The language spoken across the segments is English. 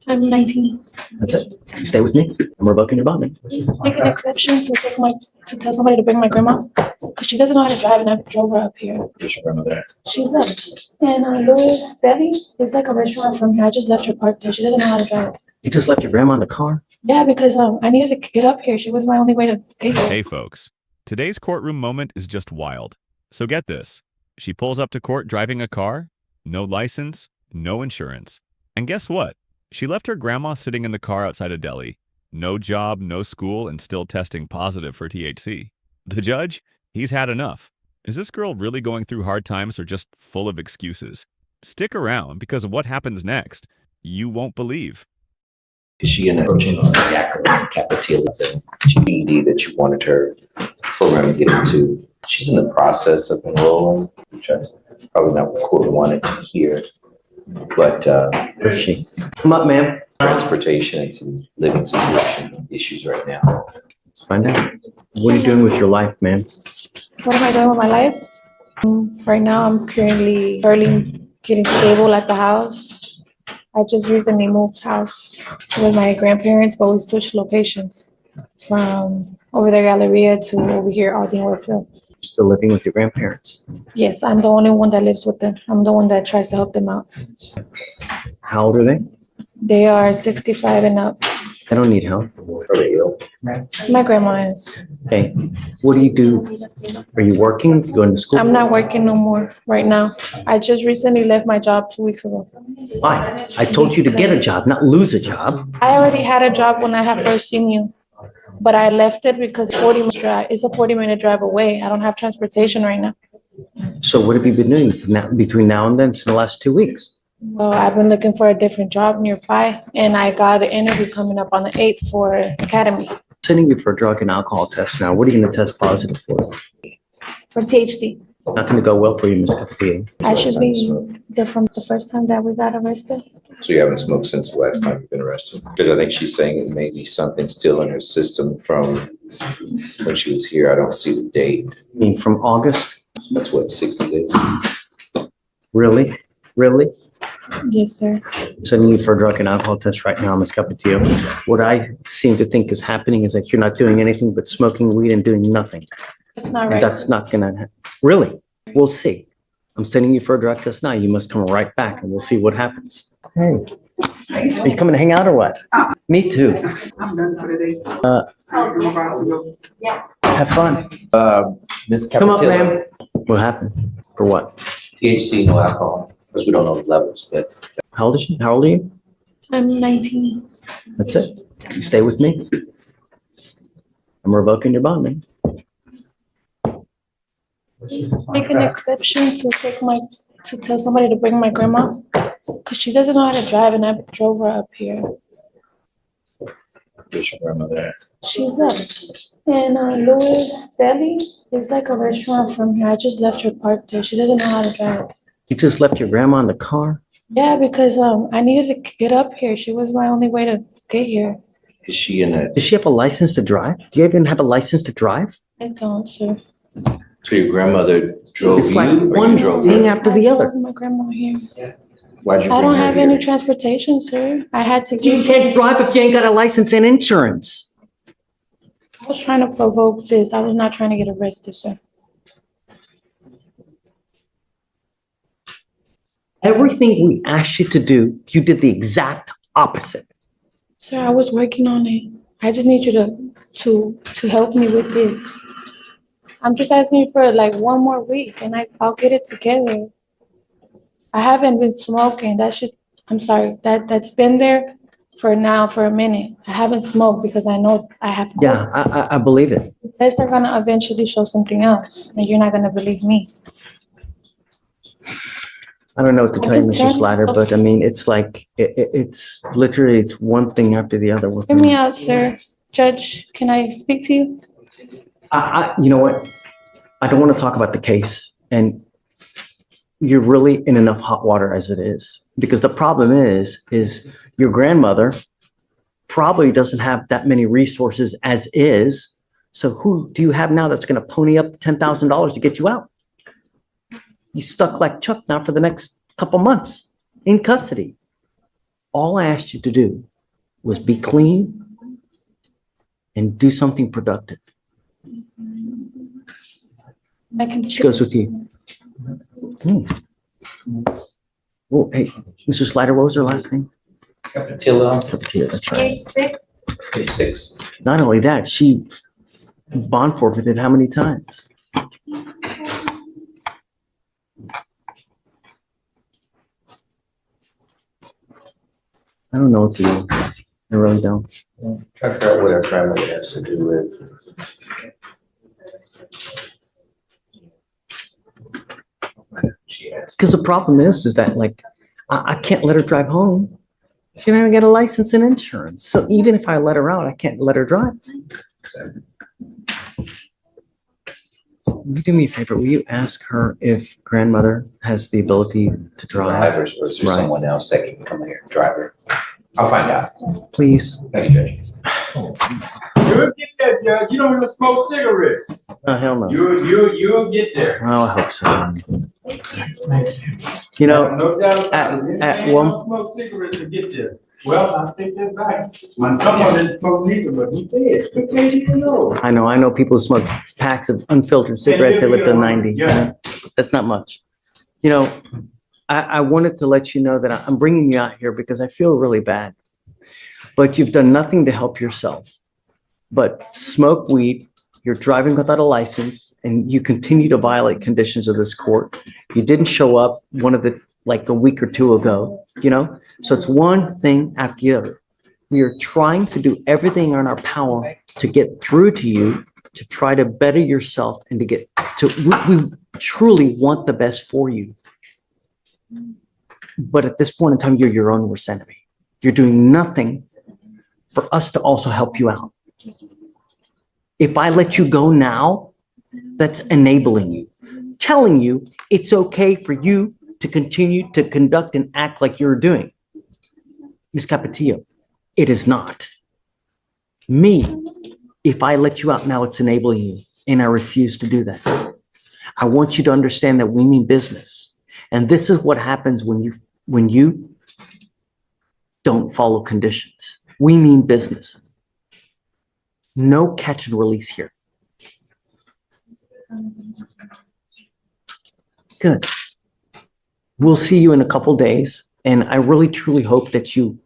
I'm 19. That's it. You stay with me. I'm revoking your bond. Make an exception to tell somebody to bring my grandma because she doesn't know how to drive, and I drove her up here. Where's your grandmother? She's up in Louis Deli. It's like a restaurant from here. I just left her parked there. She doesn't know how to drive. You just left your grandma in the car? Yeah, because I needed to get up here. She was my only way to get here. Hey folks, today's courtroom moment is just wild. So get this. She pulls up to court driving a car, no license, no insurance. And guess what? She left her grandma sitting in the car outside a deli. No job, no school, and still testing positive for THC. The judge? He's had enough. Is this girl really going through hard times or just full of excuses? Stick around because of what happens next. You won't believe. Is she in approaching on the acronym capital GED that you wanted her program to get into? She's in the process of enrolling, which is probably not what court wanted to hear. But Where's she? Come up, ma'am. transportation and some living situation issues right now. Let's find out. What are you doing with your life, ma'am? What am I doing with my life? Right now, I'm currently getting stable at the house. I just recently moved house with my grandparents, but we switched locations from over there, Galleria, to over here, Aldine, Westville. Still living with your grandparents. Yes, I'm the only one that lives with them. I'm the one that tries to help them out. How old are they? They are 65 and up. They don't need help. Are they ill? My grandma is. Okay. What do you do? Are you working? You going to school? I'm not working no more right now. I just recently left my job 2 weeks ago. Why? I told you to get a job, not lose a job. I already had a job when I had first seen you, but I left it because it's a 40-minute drive away. I don't have transportation right now. So what have you been doing between now and then, since the last 2 weeks? Well, I've been looking for a different job nearby, and I got an interview coming up on the 8th for Academy Sending you for a drug and alcohol test now. What are you going to test positive for? for THC. Not going to go well for you, Ms. Castillo. I should be there from the first time that we got arrested. So you haven't smoked since the last time you've been arrested? Because I think she's saying it may be something still in her system from when she was here. I don't see the date. I mean, from August? That's what, 60 days? Really? Really? Yes, sir. Sending you for a drug and alcohol test right now, Ms. Capetillo. What I seem to think is happening is that you're not doing anything but smoking weed and doing nothing. That's not And right. that's not gonna happen. Really? We'll see. I'm sending you for a drug test now. You must come right back and we'll see what happens. Hey, are you coming to hang out or what? Me too. I'm done for the day. I'm about to go. Have fun. Ms. Come up, Capetillo, ma'am. What happened? For what? THC, no alcohol, because we don't know the levels, but How old is she? How old are you? I'm 19. That's it. You stay with me. I'm revoking your bond, man. Make an exception to tell somebody to bring my grandma because she doesn't know how to drive, and I drove her up here. where's your grandmother? She's up in Louis Deli. It's like a restaurant from here. I just left her parked there. She doesn't know how to drive. You just left your grandma in the car? Yeah, because I needed to get up here. She was my only way to get here. Is she in a, Does she have a license to drive? Do you even have a license to drive? I don't, sir. so your grandmother drove It's you like or one you drove thing her? after the I other. drove my grandma here. Why'd you I bring don't her have here? any transportation, sir. I had to You get can't drive if you ain't got a license and insurance. I was trying to provoke this. I was not trying to get arrested, sir. Everything we asked you to do, you did the exact opposite. Sir, I was working on it. I just need you to help me with this. I'm just asking you for like 1 more week and I'll get it together. I haven't been smoking. I'm sorry. That's been there for a minute. I haven't smoked because I know I have. Yeah, I believe it. The tests are gonna eventually show something else and you're not gonna believe me. I don't know what to tell you, Mr. Slider, but I mean, it's like, it's literally, it's one thing after the other. with Hear me me. out, sir. Judge, can I speak to you? You know what? I don't want to talk about the case, and you're really in enough hot water as it is. Because the problem is your grandmother probably doesn't have that many resources as is. So who do you have now that's going to pony up $10,000 to get you out? You stuck like Chuck now for the next couple months in custody. All I asked you to do was be clean and do something productive. I can She goes with you. Oh, hey, Mr. Slider, what was her last name? Capatillo, Capatia, that's right. page 6. Not only that, she bond forfeited how many times? I don't know what to do. I really don't. Try to figure out what our grandmother has to do with. She has. Because the problem is that like, I can't let her drive home. She don't even get a license and insurance. So even if I let her out, I can't let her drive. Will you do me a favor? Will you ask her if grandmother has the ability to drive? Or is there Right. someone else that can come in here and drive her? I'll find out. Please. Thank you, Judge. You'll get that, Judge. You don't even smoke cigarettes. Oh, hell no. You'll get there. Oh, I hope so. You know, No doubt at- about it. at Anything one- don't smoke cigarettes to get there. Well, I take that back. My grandma didn't smoke neither, but he did. Good thing you know. I know people who smoke packs of unfiltered cigarettes. They live to 90. Yeah. That's not much. You know, I wanted to let you know that I'm bringing you out here because I feel really bad. But you've done nothing to help yourself. But smoke weed, you're driving without a license, and you continue to violate conditions of this court. You didn't show up like a week or two ago, you know? So it's one thing after the other. We are trying to do everything in our power to get through to you, to try to better yourself and to get to, we truly want the best for you. But at this point in time, you're your own worst enemy. You're doing nothing for us to also help you out. If I let you go now, that's enabling you, telling you it's okay for you to continue to conduct and act like you're doing. Ms. Capatillo, it is not. Me, if I let you out now, it's enabling you, and I refuse to do that. I want you to understand that we mean business. And this is what happens when you don't follow conditions. We mean business. No catch and release here. Good. We'll see you in a couple days, and I really truly hope that you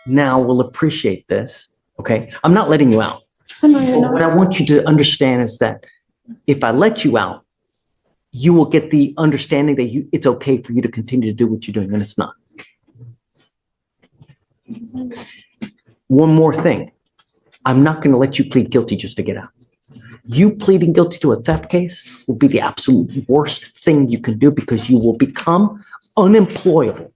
now will appreciate this, okay? I'm not letting you out. I know you're What not. I want you to understand is that if I let you out, you will get the understanding that it's okay for you to continue to do what you're doing, and it's not. One more thing. I'm not going to let you plead guilty just to get out. You pleading guilty to a theft case will be the absolute worst thing you can do because you will become unemployable.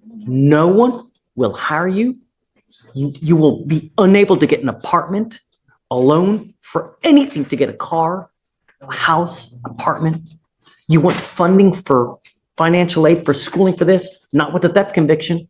No one will hire you. You will be unable to get an apartment, a loan for anything, to get a car, a house, apartment. You want funding for financial aid for schooling for this, not with a theft conviction.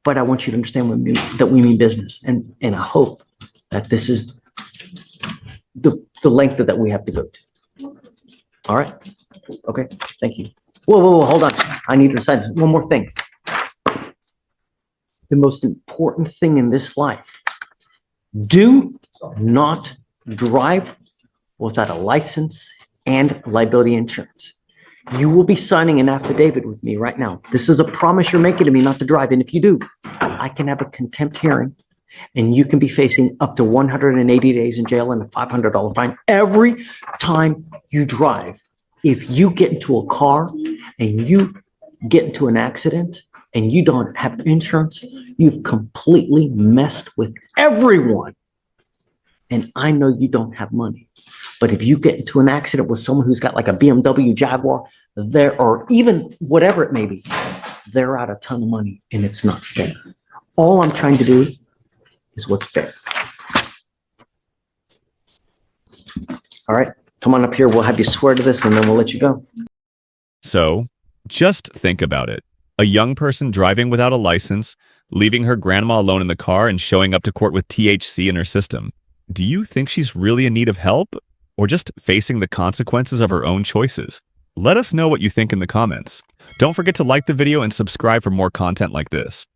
But I want you to understand that we mean business, and I hope that this is the length that we have to go to. All right? Okay, thank you. Whoa, hold on. I need to decide this. One more thing. The most important thing in this life, do not drive without a license and liability insurance. You will be signing an affidavit with me right now. This is a promise you're making to me not to drive. And if you do, I can have a contempt hearing and you can be facing up to 180 days in jail and a $500 fine every time you drive. If you get into a car and you get into an accident and you don't have insurance, you've completely messed with everyone. And I know you don't have money. But if you get into an accident with someone who's got like a BMW Jaguar, or even whatever it may be, they're out a ton of money and it's not fair. All I'm trying to do is what's fair. All right, come on up here. We'll have you swear to this and then we'll let you go. So, just think about it. A young person driving without a license, leaving her grandma alone in the car and showing up to court with THC in her system. Do you think she's really in need of help, or just facing the consequences of her own choices? Let us know what you think in the comments. Don't forget to like the video and subscribe for more content like this.